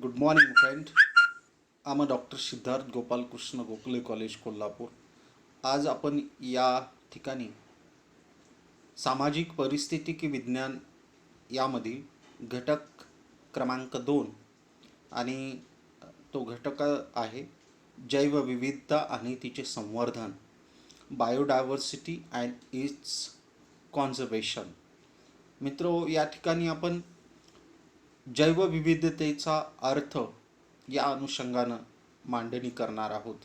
Good morning, friend. I'm a Dr. Siddharth Gopal Krishna Gokhale college Kolhapur. आज आपण या ठिकाणी सामाजिक परिस्थितिकी विज्ञान यामधील घटक क्रमांक 2 आणि तो घटक आहे जैवविविधता आणि तिचे संवर्धन, बायोडायव्हर्सिटी अँड इट्स कॉन्झर्वेशन. मित्रो, या ठिकाणी आपण जैवविविधतेचा अर्थ या अनुषंगानं मांडणी करणार आहोत.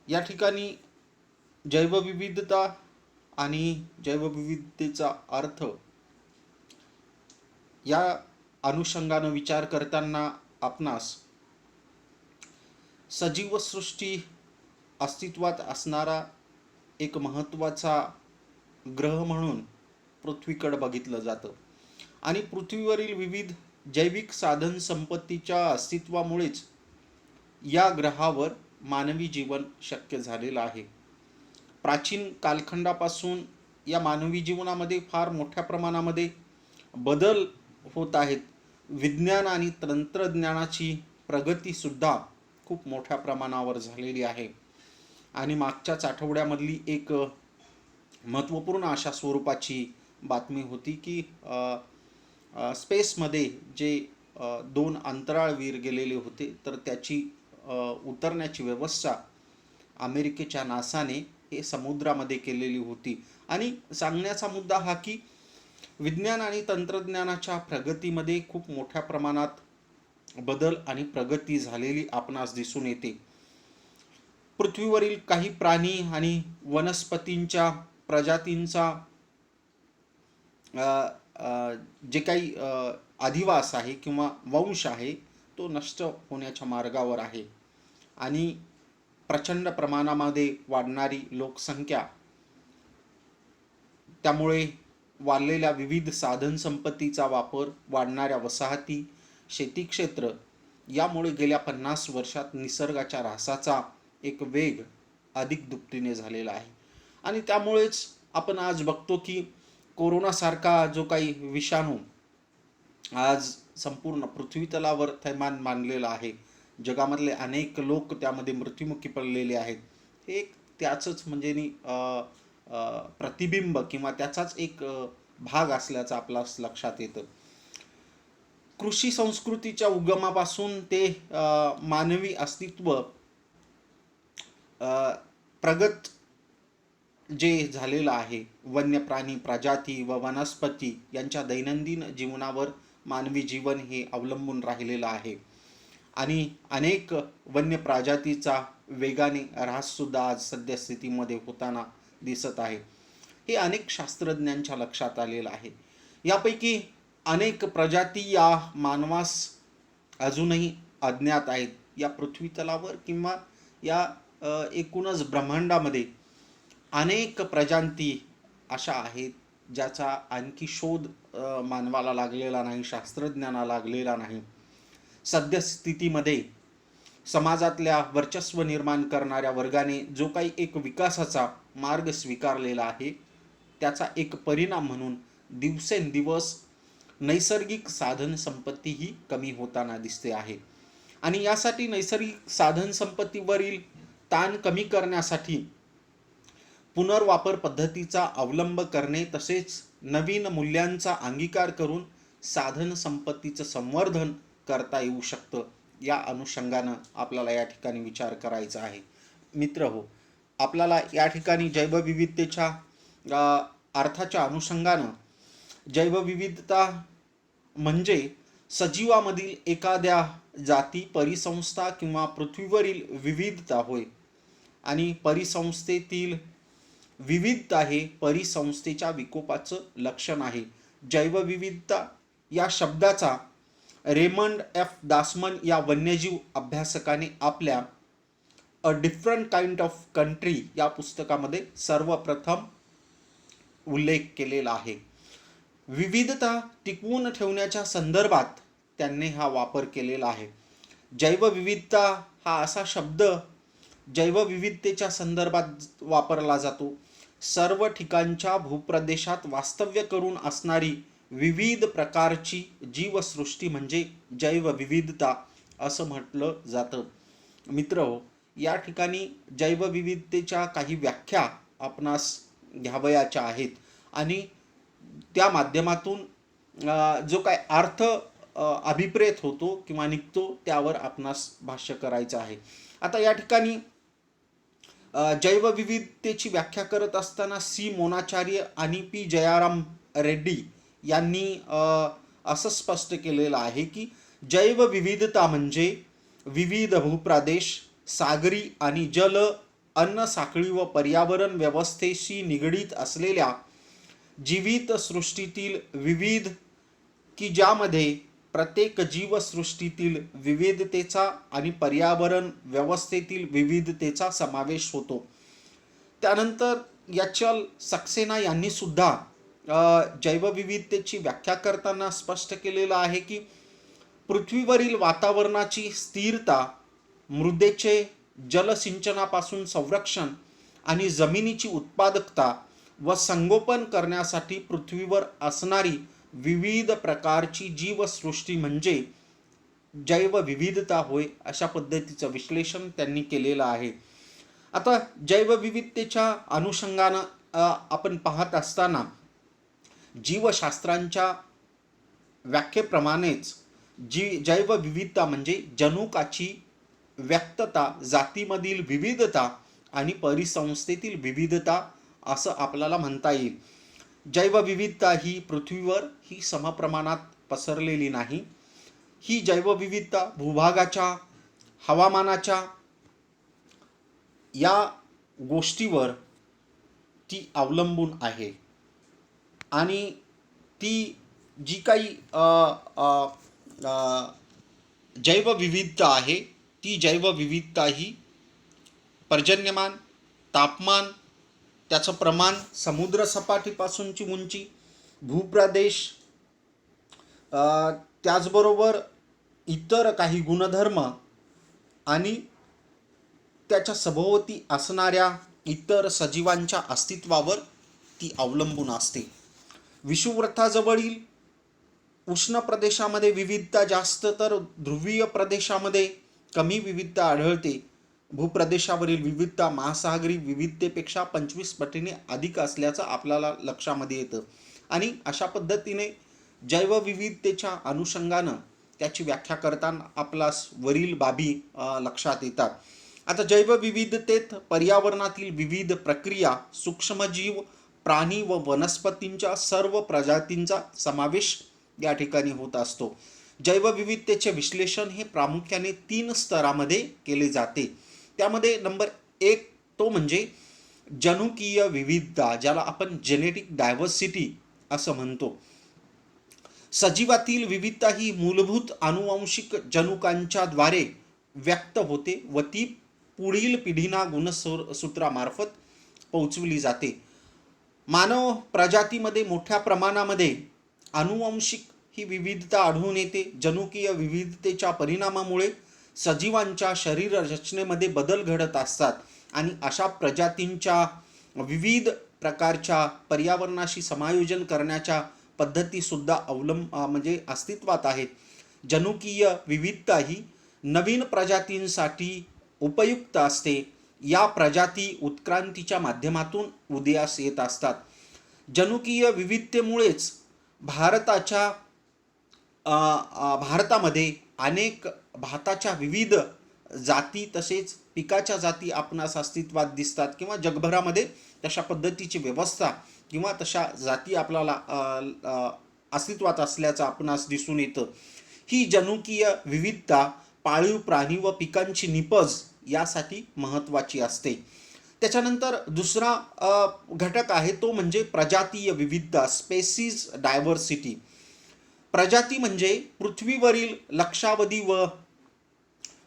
या ठिकाणी जैवविविधता आणि जैवविविधतेचा अर्थ या अनुषंगानं विचार करताना आपणास सजीव सृष्टी अस्तित्वात असणारा एक महत्त्वाचा ग्रह म्हणून पृथ्वीकडे बघितलं जातं आणि पृथ्वीवरील विविध जैविक साधन संपत्तीच्या अस्तित्वामुळेच या ग्रहावर मानवी जीवन शक्य झालेलं आहे. प्राचीन कालखंडापासून या मानवी जीवनामध्ये फार मोठ्या प्रमाणामध्ये बदल होत आहेत. विज्ञान आणि तंत्रज्ञानाची प्रगतीसुद्धा खूप मोठ्या प्रमाणावर झालेली आहे आणि मागच्याच आठवड्यामधली एक महत्त्वपूर्ण अशा स्वरूपाची बातमी होती की स्पेसमध्ये जे 2 अंतराळवीर गेलेले होते तर त्याची उतरण्याची व्यवस्था अमेरिकेच्या नासाने हे समुद्रामध्ये केलेली होती. आणि सांगण्याचा मुद्दा हा की विज्ञान आणि तंत्रज्ञानाच्या प्रगतीमध्ये खूप मोठ्या प्रमाणात बदल आणि प्रगती झालेली आपणास दिसून येते. पृथ्वीवरील काही प्राणी आणि वनस्पतींच्या प्रजातींचा जे काही अधिवास आहे किंवा वंश आहे तो नष्ट होण्याच्या मार्गावर आहे आणि प्रचंड प्रमाणामध्ये वाढणारी लोकसंख्या, त्यामुळे वाढलेल्या विविध साधन संपत्तीचा वापर, वाढणाऱ्या वसाहती, शेती क्षेत्र यामुळे गेल्या 50 वर्षात निसर्गाच्या ऱ्हासाचा एक वेग अधिक दुपटीने झालेला आहे. आणि त्यामुळेच आपण आज बघतो की कोरोनासारखा जो काही विषाणू आज संपूर्ण पृथ्वीतलावर थैमान मानलेला आहे, जगामधले अनेक लोक त्यामध्ये मृत्युमुखी पडलेले आहेत, हे एक त्याचंच म्हणजे प्रतिबिंब किंवा त्याचाच एक भाग असल्याचं आपल्यास लक्षात येतं. कृषी संस्कृतीच्या उगमापासून ते मानवी अस्तित्व प्रगत जे झालेलं आहे, वन्य प्राणी प्रजाती व वनस्पती यांच्या दैनंदिन जीवनावर मानवी जीवन हे अवलंबून राहिलेलं आहे आणि अनेक वन्य प्रजातीचा वेगाने ऱ्हाससुद्धा आज सद्यस्थितीमध्ये होताना दिसत आहे. हे अनेक शास्त्रज्ञांच्या लक्षात आलेलं आहे. यापैकी अनेक प्रजाती या मानवास अजूनही अज्ञात आहेत. या पृथ्वीतलावर किंवा या एकूणच ब्रह्मांडामध्ये अनेक प्रजाती अशा आहेत ज्याचा आणखी शोध मानवाला लागलेला नाही, शास्त्रज्ञांना लागलेला नाही. सद्यस्थितीमध्ये समाजातल्या वर्चस्व निर्माण करणाऱ्या वर्गाने जो काही एक विकासाचा मार्ग स्वीकारलेला आहे त्याचा एक परिणाम म्हणून दिवसेंदिवस नैसर्गिक साधन संपत्ती ही कमी होताना दिसते आहे आणि यासाठी नैसर्गिक साधन संपत्तीवरील ताण कमी करण्यासाठी पुनर्वापर पद्धतीचा अवलंब करणे तसेच नवीन मूल्यांचा अंगीकार करून साधन संपत्तीचं संवर्धन करता येऊ शकतं. या अनुषंगानं आपल्याला या ठिकाणी विचार करायचा आहे. मित्र हो, आपल्याला या ठिकाणी जैवविविधतेच्या अर्थाच्या अनुषंगानं जैवविविधता म्हणजे सजीवामधील एखाद्या जाती, परिसंस्था किंवा पृथ्वीवरील विविधता होय आणि परिसंस्थेतील विविधता हे परिसंस्थेच्या विकोपाचं लक्षण आहे. जैवविविधता या शब्दाचा रेमंड एफ दासमन या वन्यजीव अभ्यासकाने आपल्या a different kind of country या पुस्तकामध्ये सर्वप्रथम उल्लेख केलेला आहे. विविधता टिकवून ठेवण्याच्या संदर्भात त्यांनी हा वापर केलेला आहे. जैवविविधता हा असा शब्द जैवविविधतेच्या संदर्भात वापरला जातो. सर्व ठिकाणच्या भूप्रदेशात वास्तव्य करून असणारी विविध प्रकारची जीवसृष्टी म्हणजे जैवविविधता असं म्हटलं जातं. मित्रहो, या ठिकाणी जैवविविधतेच्या काही व्याख्या आपणास घ्यावयाच्या आहेत आणि त्या माध्यमातून जो काय अर्थ अभिप्रेत होतो किंवा निघतो त्यावर आपणास भाष्य करायचं आहे. आता या ठिकाणी जैवविविधतेची व्याख्या करत असताना सी मोनाचार्य आणि पी जयाराम रेड्डी यांनी असं स्पष्ट केलेलं आहे की जैवविविधता म्हणजे विविध भूप्रदेश, सागरी आणि जल, अन्न साखळी व पर्यावरण व्यवस्थेशी निगडीत असलेल्या जीवित सृष्टीतील विविध की ज्यामध्ये प्रत्येक जीवसृष्टीतील विविधतेचा आणि पर्यावरण व्यवस्थेतील विविधतेचा समावेश होतो. त्यानंतर याचल सक्सेना यांनी सुद्धा जैवविविधतेची व्याख्या करताना स्पष्ट केलेलं आहे की पृथ्वीवरील वातावरणाची स्थिरता, मृदेचे जलसिंचनापासून संरक्षण आणि जमिनीची उत्पादकता व संगोपन करण्यासाठी पृथ्वीवर असणारी विविध प्रकारची जीवसृष्टी म्हणजे जैवविविधता होय, अशा पद्धतीचं विश्लेषण त्यांनी केलेलं आहे. आता जैवविविधतेच्या अनुषंगानं आपण पाहत असताना जीवशास्त्रांच्या व्याख्येप्रमाणेच जैवविविधता म्हणजे जनुकाची व्यक्तता, जातीमधील विविधता आणि परिसंस्थेतील विविधता असं आपल्याला म्हणता येईल. जैवविविधता ही पृथ्वीवर ही समप्रमाणात पसरलेली नाही. ही जैवविविधता भूभागाच्या, हवामानाच्या या गोष्टीवर ती अवलंबून आहे आणि ती जी काही जैवविविधता आहे ती जैवविविधता ही पर्जन्यमान, तापमान, त्याचं प्रमाण, समुद्र सपाटीपासूनची उंची, भूप्रदेश, त्याचबरोबर इतर काही गुणधर्म आणि त्याच्या सभोवती असणाऱ्या इतर सजीवांच्या अस्तित्वावर ती अवलंबून असते. विषुववृत्ताजवळील उष्ण प्रदेशामध्ये विविधता जास्त तर ध्रुवीय प्रदेशामध्ये कमी विविधता आढळते. भूप्रदेशावरील विविधता महासागरी विविधतेपेक्षा 25 पटीने अधिक असल्याचं आपल्याला लक्षामध्ये येतं आणि अशा पद्धतीने जैवविविधतेच्या अनुषंगानं त्याची व्याख्या करताना आपल्यास वरील बाबी लक्षात येतात. आता जैवविविधतेत पर्यावरणातील विविध प्रक्रिया, सूक्ष्मजीव, प्राणी व वनस्पतींच्या सर्व प्रजातींचा समावेश या ठिकाणी होत असतो. जैवविविधतेचे विश्लेषण हे प्रामुख्याने 3 स्तरामध्ये केले जाते. त्यामध्ये नंबर 1 तो म्हणजे जनुकीय विविधता, ज्याला आपण जेनेटिक डायव्हर्सिटी असं म्हणतो. सजीवातील विविधता ही मूलभूत आनुवंशिक जनुकांच्या द्वारे व्यक्त होते व ती पुढील पिढींना गुणसूत्रामार्फत पोहोचवली जाते. मानव प्रजातीमध्ये मोठ्या प्रमाणामध्ये आनुवंशिक ही विविधता आढळून येते. जनुकीय विविधतेच्या परिणामामुळे सजीवांच्या शरीर रचनेमध्ये बदल घडत असतात आणि अशा प्रजातींच्या विविध प्रकारच्या पर्यावरणाशी समायोजन करण्याच्या पद्धतीसुद्धा म्हणजे अस्तित्वात आहेत. जनुकीय विविधता ही नवीन प्रजातींसाठी उपयुक्त असते. या प्रजाती उत्क्रांतीच्या माध्यमातून उदयास येत असतात. जनुकीय विविधतेमुळेच भारतामध्ये अनेक भाताच्या विविध जाती तसेच पिकाच्या जाती आपणास अस्तित्वात दिसतात किंवा जगभरामध्ये तशा पद्धतीची व्यवस्था किंवा तशा जाती आपल्याला अस्तित्वात असल्याचं आपणास दिसून येतं. ही जनुकीय विविधता पाळीव प्राणी व पिकांची निपज यासाठी महत्त्वाची असते. त्याच्यानंतर दुसरा घटक आहे तो म्हणजे प्रजातीय विविधता, स्पेसीज डायव्हर्सिटी. प्रजाती म्हणजे पृथ्वीवरील लक्षावधी व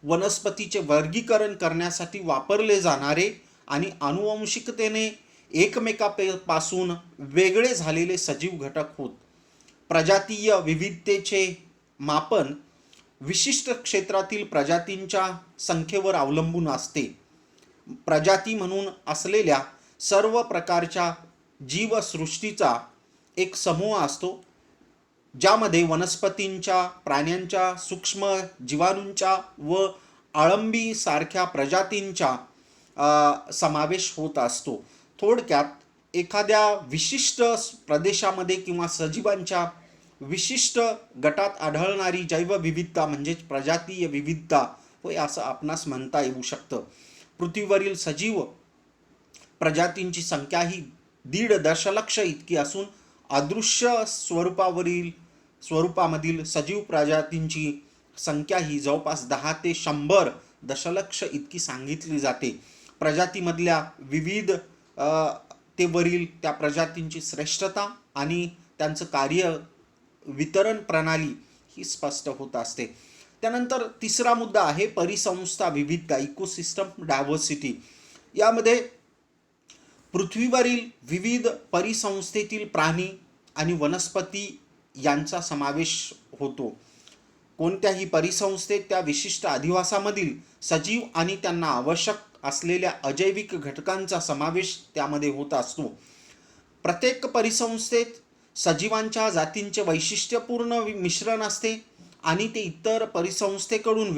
वनस्पतीचे वर्गीकरण करण्यासाठी वापरले जाणारे आणि आनुवंशिकतेने एकमेकांपासून वेगळे झालेले सजीव घटक होत. प्रजातीय विविधतेचे मापन विशिष्ट क्षेत्रातील प्रजातींच्या संख्येवर अवलंबून असते. प्रजाती म्हणून असलेल्या सर्व प्रकारच्या जीवसृष्टीचा एक समूह असतो. ज्यामध्ये वनस्पतींच्या, प्राण्यांच्या, सूक्ष्म जीवाणूंच्या व अळंबी सारख्या प्रजातींचा समावेश होत असतो. थोडक्यात एखाद्या विशिष्ट प्रदेशामध्ये किंवा सजीवांच्या विशिष्ट गटात आढळणारी जैवविविधता म्हणजेच प्रजातीय विविधता होय असं आपणास म्हणता येऊ शकतं. पृथ्वीवरील सजीव प्रजातींची संख्या ही 1.5 दशलक्ष इतकी असून अदृश्य स्वरूपामधील सजीव प्रजातींची संख्या ही जवळपास 10 ते 100 दशलक्ष इतकी सांगितली जाते. प्रजातीमधल्या विविधतेवरील त्या प्रजातींची श्रेष्ठता आणि त्यांचं कार्य वितरण प्रणाली ही स्पष्ट होत असते. त्यानंतर तिसरा मुद्दा आहे परिसंस्था विविधता, इकोसिस्टम डायव्हर्सिटी. यामध्ये पृथ्वीवरील विविध परिसंस्थेतील प्राणी आणि वनस्पती यांचा समावेश होतो. कोणत्याही परिसंस्थेत त्या विशिष्ट अधिवासामधील सजीव आणि त्यांना आवश्यक असलेल्या अजैविक घटकांचा समावेश त्यामध्ये होत असतो. प्रत्येक परिसंस्थेत सजीवांच्या जातींचे वैशिष्ट्यपूर्ण मिश्रण असते आणि ते इतर परिसंस्थेकडून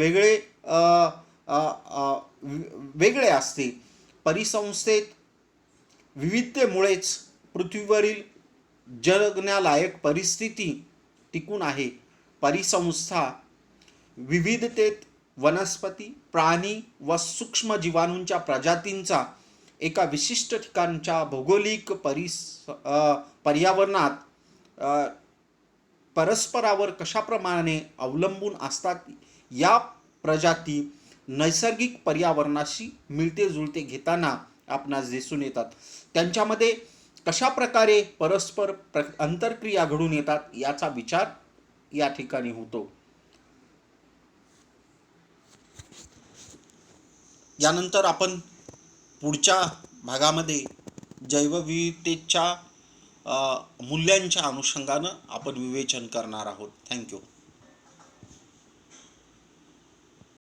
वेगळे असते. परिसंस्थेत विविधतेमुळेच पृथ्वीवरील जगण्यालायक परिस्थिती टिकून आहे. परिसंस्था विविधतेत वनस्पती, प्राणी व सूक्ष्म जीवाणूंच्या प्रजातींचा एका विशिष्ट ठिकाणच्या भौगोलिक पर्यावरणात परस्परावर कशाप्रमाणे अवलंबून असतात, या प्रजाती नैसर्गिक पर्यावरणाशी मिळते जुळते घेताना आपणास दिसून येतात. त्यांच्यामध्ये कशा प्रकारे परस्पर अंतरक्रिया घडून येतात याचा विचार या ठिकाणी होतो. यानंतर आपण पुढच्या भागामध्ये जैवविविधतेच्या मूल्यांच्या अनुषंगानं आपण विवेचन करणार आहोत. थँक्यू.